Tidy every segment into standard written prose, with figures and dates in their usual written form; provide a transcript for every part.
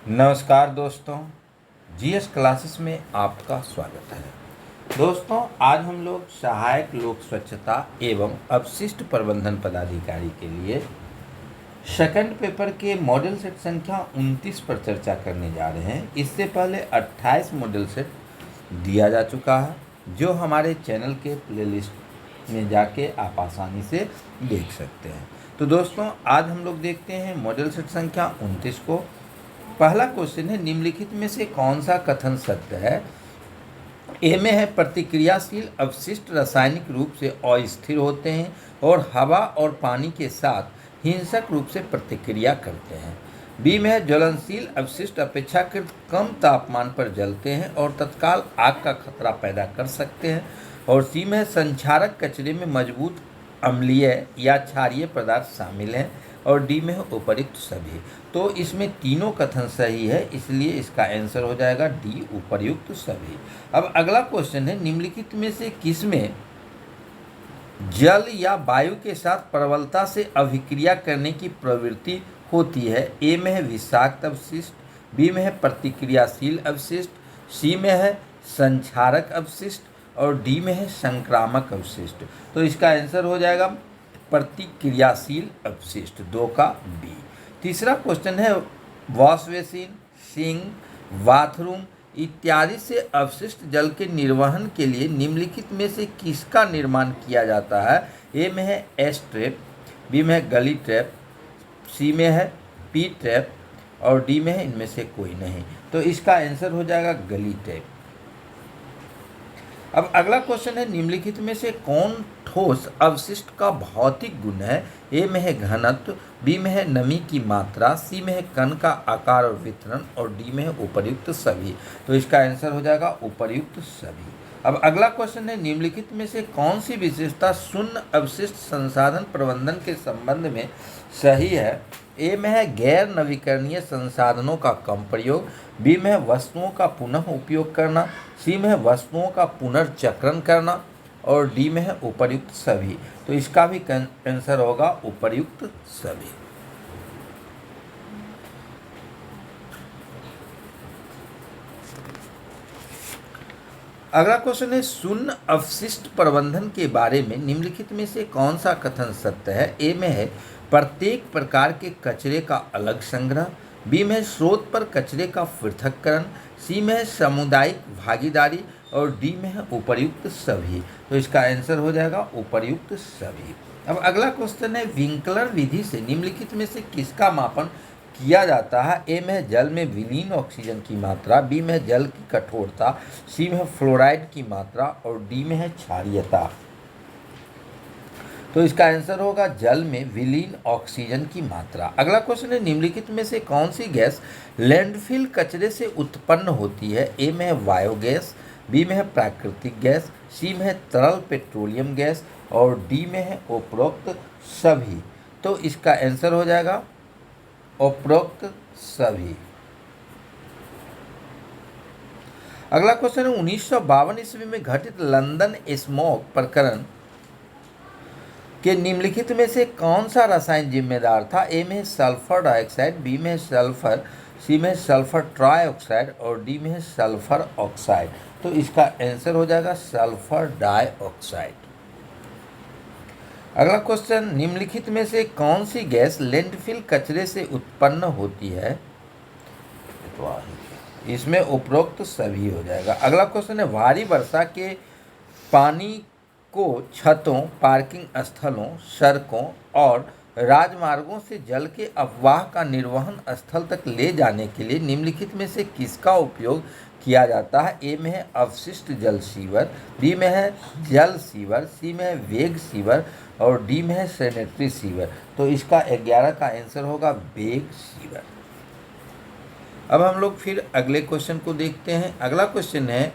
नमस्कार दोस्तों, GS classes में आपका स्वागत है। दोस्तों, आज हम लोग सहायक लोक स्वच्छता एवं अपशिष्ट प्रबंधन पदाधिकारी के लिए सेकंड पेपर के मॉडल सेट संख्या 29 पर चर्चा करने जा रहे हैं। इससे पहले 28 मॉडल सेट दिया जा चुका है, जो हमारे चैनल के प्लेलिस्ट में जाके आप आसानी से देख सकते हैं। तो दोस्तों, आज हम लोग देखते हैं मॉडल सेट संख्या 29 को। पहला क्वेश्चन है, निम्नलिखित में से कौन सा कथन सत्य है? ए में है प्रतिक्रियाशील अपशिष्ट रासायनिक रूप से अस्थिर होते हैं और हवा और पानी के साथ हिंसक रूप से प्रतिक्रिया करते हैं। बी में है ज्वलनशील अपशिष्ट अपेक्षाकृत कम तापमान पर जलते हैं और तत्काल आग का खतरा पैदा कर सकते हैं। और सी में है संक्षारक कचरे में मजबूत अम्लीय या क्षारीय पदार्थ शामिल हैं। और डी में है उपर्युक्त सभी। तो इसमें तीनों कथन सही है, इसलिए इसका आंसर हो जाएगा डी, उपर्युक्त सभी। अब अगला क्वेश्चन है, निम्नलिखित में से किसमें जल या वायु के साथ प्रबलता से अभिक्रिया करने की प्रवृत्ति होती है? ए में है विषाक्त अवशिष्ट, बी में है प्रतिक्रियाशील अवशिष्ट, सी में है संक्षारक अवशिष्ट और डी में है संक्रामक अवशिष्ट। तो इसका आंसर हो जाएगा प्रतिक्रियाशील अपशिष्ट, 2 का बी। तीसरा क्वेश्चन है, वॉश बेसिन, सिंक, बाथरूम इत्यादि से अपशिष्ट जल के निर्वहन के लिए निम्नलिखित में से किसका निर्माण किया जाता है? ए में है एस ट्रैप, बी में है गली ट्रैप, सी में है पी ट्रैप और डी में है इनमें से कोई नहीं। तो इसका आंसर हो जाएगा गली ट्रैप। अब अगला क्वेश्चन है, निम्नलिखित में से कौन ठोस अवशिष्ट का भौतिक गुण है? ए में है घनत्व, बी में है नमी की मात्रा, सी में है कण का आकार और वितरण और डी में है उपर्युक्त सभी। तो इसका आंसर हो जाएगा उपर्युक्त सभी। अब अगला क्वेश्चन है, निम्नलिखित में से कौन सी विशेषता शून्य अवशिष्ट संसाधन प्रबंधन के संबंध में सही है? ए में है गैर नवीकरणीय संसाधनों का कम प्रयोग, बी में है वस्तुओं का पुनः उपयोग करना, सी में है वस्तुओं का पुनर्चक्रण करना और डी में है उपर्युक्त सभी। तो इसका भी आंसर होगा उपर्युक्त सभी। अगला क्वेश्चन है, शून्य अवशिष्ट प्रबंधन के बारे में निम्नलिखित में से कौन सा कथन सत्य है? ए में है प्रत्येक प्रकार के कचरे का अलग संग्रह, बी में है स्रोत पर कचरे का पृथक्करण, सी में है सामुदायिक भागीदारी और डी में है उपर्युक्त सभी। तो इसका आंसर हो जाएगा उपर्युक्त सभी। अब अगला क्वेश्चन है, विंकलर विधि से निम्नलिखित में से किसका मापन किया जाता है? ए में है जल में विलीन ऑक्सीजन की मात्रा, बी में है जल की कठोरता, सी में है फ्लोराइड की मात्रा और डी में है क्षारीयता। तो इसका आंसर होगा जल में विलीन ऑक्सीजन की मात्रा। अगला क्वेश्चन है, निम्नलिखित में से कौन सी गैस लैंडफिल कचरे से उत्पन्न होती है? ए में है बायोगैस, बी में है प्राकृतिक गैस, सी में है तरल पेट्रोलियम गैस और डी में है उपरोक्त सभी। तो इसका आंसर हो जाएगा उपरोक्त सभी। अगला क्वेश्चन है, 1952 ईस्वी में घटित लंदन स्मोक प्रकरण के निम्नलिखित में से कौन सा रसायन जिम्मेदार था? ए में सल्फर डाइऑक्साइड, बी में सल्फर, सी में सल्फर ट्राइऑक्साइड और डी में सल्फर ऑक्साइड। तो इसका आंसर हो जाएगा सल्फर डाइऑक्साइड। अगला क्वेश्चन, निम्नलिखित में से कौन सी गैस लैंडफिल कचरे से उत्पन्न होती है? इसमें उपरोक्त सभी हो जाएगा। अगला क्वेश्चन है, भारी वर्षा के पानी को छतों, पार्किंग स्थलों, सड़कों और राजमार्गों से जल के अफवाह का निर्वहन स्थल तक ले जाने के लिए निम्नलिखित में से किसका उपयोग किया जाता है? ए में है अवशिष्ट जल सीवर, बी में है जल सीवर, सी में है वेग सीवर और डी में है सैनिटरी सीवर। तो इसका 11 का आंसर होगा वेग सीवर। अब हम लोग फिर अगले क्वेश्चन को देखते हैं। अगला क्वेश्चन है,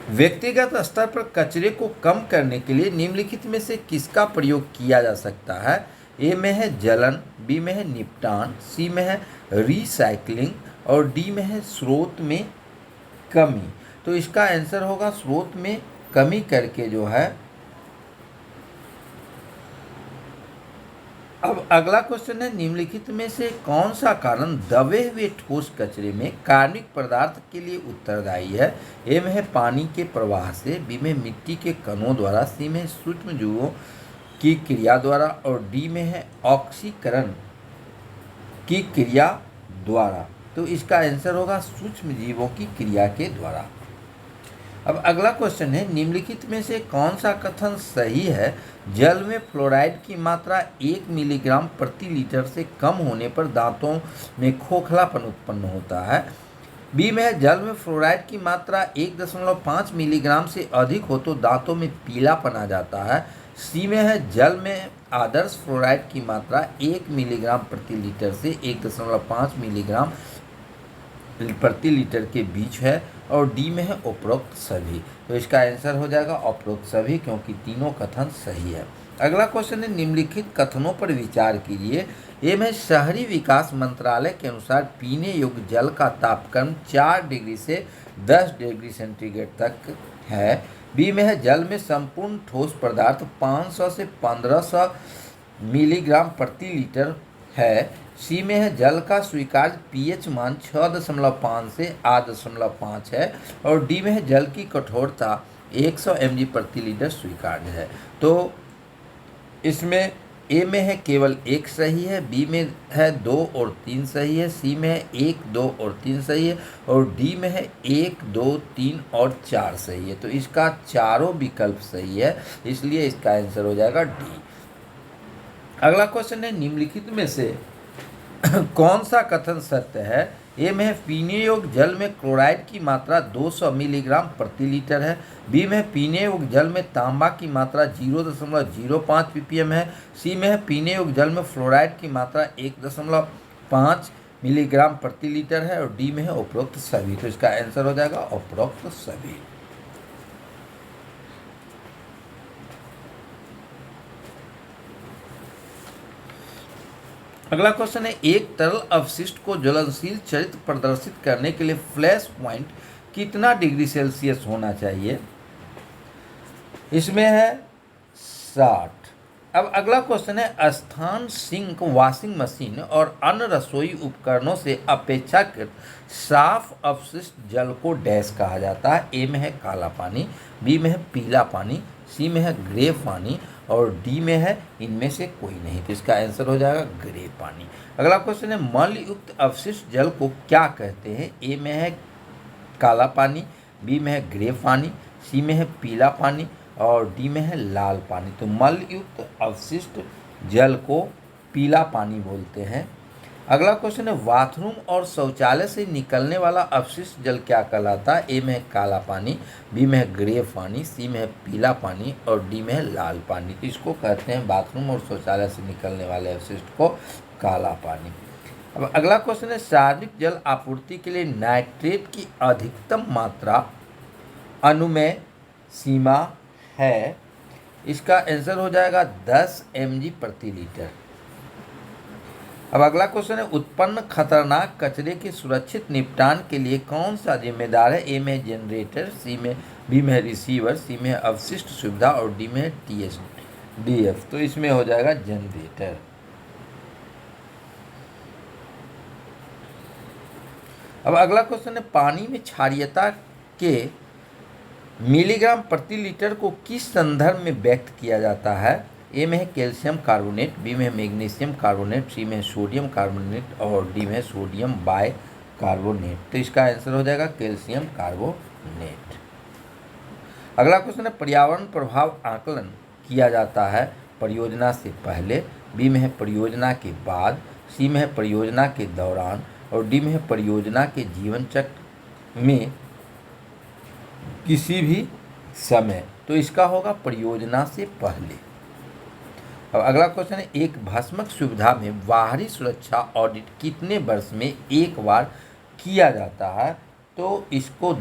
व्यक्तिगत स्तर पर कचरे को कम करने के लिए निम्नलिखित में से किसका प्रयोग किया जा सकता है? ए में है जलन, बी में है निपटान, सी में है रिसाइकलिंग और डी में है स्रोत में कमी। तो इसका आंसर होगा स्रोत में कमी करके जो है अब अगला क्वेश्चन है, निम्नलिखित में से कौन सा कारण दबे हुए ठोस कचरे में कार्बनिक पदार्थ के लिए उत्तरदायी है? ए में है पानी के प्रवाह से, बी में मिट्टी के कणों द्वारा, सी में सूक्ष्म जीवों की क्रिया द्वारा और डी में है ऑक्सीकरण की क्रिया द्वारा। तो इसका आंसर होगा सूक्ष्म जीवों की क्रिया के द्वारा। अब अगला क्वेश्चन है, निम्नलिखित में से कौन सा कथन सही है? जल में फ्लोराइड की मात्रा 1 मिलीग्राम प्रति लीटर से कम होने पर दांतों में खोखलापन उत्पन्न होता है। बी में है, जल में फ्लोराइड की मात्रा 1.5 मिलीग्राम से अधिक हो तो दांतों में पीलापन आ जाता है। सी में है, जल में आदर्श फ्लोराइड की मात्रा 1 मिलीग्राम प्रति लीटर से 1.5 मिलीग्राम प्रति लीटर के बीच है। और डी में है उपरोक्त सभी। तो इसका आंसर हो जाएगा उपरोक्त सभी, क्योंकि तीनों कथन सही है। अगला क्वेश्चन है, निम्नलिखित कथनों पर विचार कीजिए। ए में शहरी विकास मंत्रालय के अनुसार पीने योग्य जल का तापक्रम 4 डिग्री से 10 डिग्री सेंटीग्रेड तक है। बी में है, जल में संपूर्ण ठोस पदार्थ 500 से 1500 मिलीग्राम प्रति लीटर है। सी में है, जल का स्वीकार्य पीएच मान 6.5 से 8.5 है। और डी में है, जल की कठोरता 100 mg प्रति लीटर स्वीकार्य है। तो इसमें ए में है केवल 1 सही है, बी में है 2 और 3 सही है, सी में है 1, 2 और 3 सही है और डी में है 1, 2, 3 और 4 सही है। तो इसका चारों विकल्प सही है, इसलिए इसका आंसर हो जाएगा डी। अगला क्वेश्चन है, निम्नलिखित में से कौन सा कथन सत्य है? ए में है, पीने योग्य जल में क्लोराइड की मात्रा 200 मिलीग्राम प्रति लीटर है। बी में है, पीने योग्य जल में तांबा की मात्रा 0.05 ppm है। सी में है, पीने योग्य जल में फ्लोराइड की मात्रा 1.5 मिलीग्राम प्रति लीटर है। और डी में है उपरोक्त सभी। तो इसका आंसर हो जाएगा उपरोक्त सभी। अगला क्वेश्चन है, एक तरल अवशिष्ट को ज्वलनशील चरित्र प्रदर्शित करने के लिए फ्लैश पॉइंट कितना डिग्री सेल्सियस होना चाहिए? इसमें है 60। अब अगला क्वेश्चन है, स्थान सिंक, वॉशिंग मशीन और अन्य रसोई उपकरणों से अपेक्षाकृत साफ अपशिष्ट जल को डैश कहा जाता है। ए में है काला पानी, बी में है पीला पानी, सी में है ग्रे पानी और डी में है इनमें से कोई नहीं। तो इसका आंसर हो जाएगा ग्रे पानी। अगला क्वेश्चन है, मल युक्त अपशिष्ट जल को क्या कहते हैं? ए में है काला पानी, बी में है ग्रे पानी, सी में है पीला पानी और डी में है लाल पानी। तो मल युक्त अपशिष्ट जल को पीला पानी बोलते हैं। अगला क्वेश्चन है, बाथरूम और शौचालय से निकलने वाला अपशिष्ट जल क्या कहलाता है? ए में है काला पानी, बी में है ग्रे पानी, सी में है पीला पानी और डी में है लाल पानी। तो इसको कहते हैं बाथरूम और शौचालय से निकलने वाले अपशिष्ट को काला पानी। अब अगला क्वेश्चन है, सार्वजनिक जल आपूर्ति के लिए नाइट्रेट की अधिकतम मात्रा अनुमेय सीमा है। इसका आंसर हो जाएगा 10 mg प्रति लीटर। अब अगला क्वेश्चन है, उत्पन्न खतरनाक कचरे के सुरक्षित निपटान के लिए कौन सा जिम्मेदार है? ए में जनरेटर, बी में रिसीवर, सी में अवशिष्ट सुविधा और डी में TSDF। तो इसमें हो जाएगा जनरेटर। अब अगला क्वेश्चन है, पानी में क्षारीयता के मिलीग्राम प्रति लीटर को किस संदर्भ में व्यक्त किया जाता है? ए में है कैल्शियम कार्बोनेट, बी में है मैग्नीशियम कार्बोनेट, सी में है सोडियम कार्बोनेट और डी में है सोडियम बाइकार्बोनेट। तो इसका आंसर हो जाएगा कैल्शियम कार्बोनेट। अगला क्वेश्चन है, पर्यावरण प्रभाव आकलन किया जाता है परियोजना से पहले, बी में है परियोजना के बाद, सी में है परियोजना के दौरान और डी में है परियोजना के जीवन चक्र में किसी भी समय। तो इसका होगा परियोजना से पहले। अब अगला क्वेश्चन है, एक भस्मक सुविधा में बाहरी सुरक्षा ऑडिट कितने वर्ष में एक बार किया जाता है? तो इसको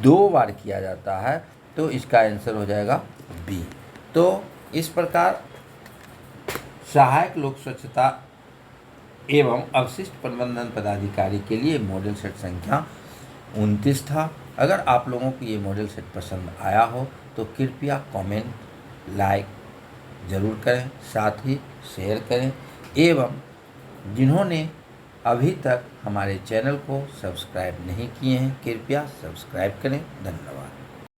2 बार किया जाता है। तो इसका आंसर हो जाएगा बी। तो इस प्रकार सहायक लोक स्वच्छता एवं अपशिष्ट प्रबंधन पदाधिकारी के लिए मॉडल सेट संख्या 29 था। अगर आप लोगों को ये मॉडल सेट पसंद आया हो तो कृपया कमेंट, लाइक ज़रूर करें, साथ ही शेयर करें एवं जिन्होंने अभी तक हमारे चैनल को सब्सक्राइब नहीं किए हैं कृपया सब्सक्राइब करें। धन्यवाद।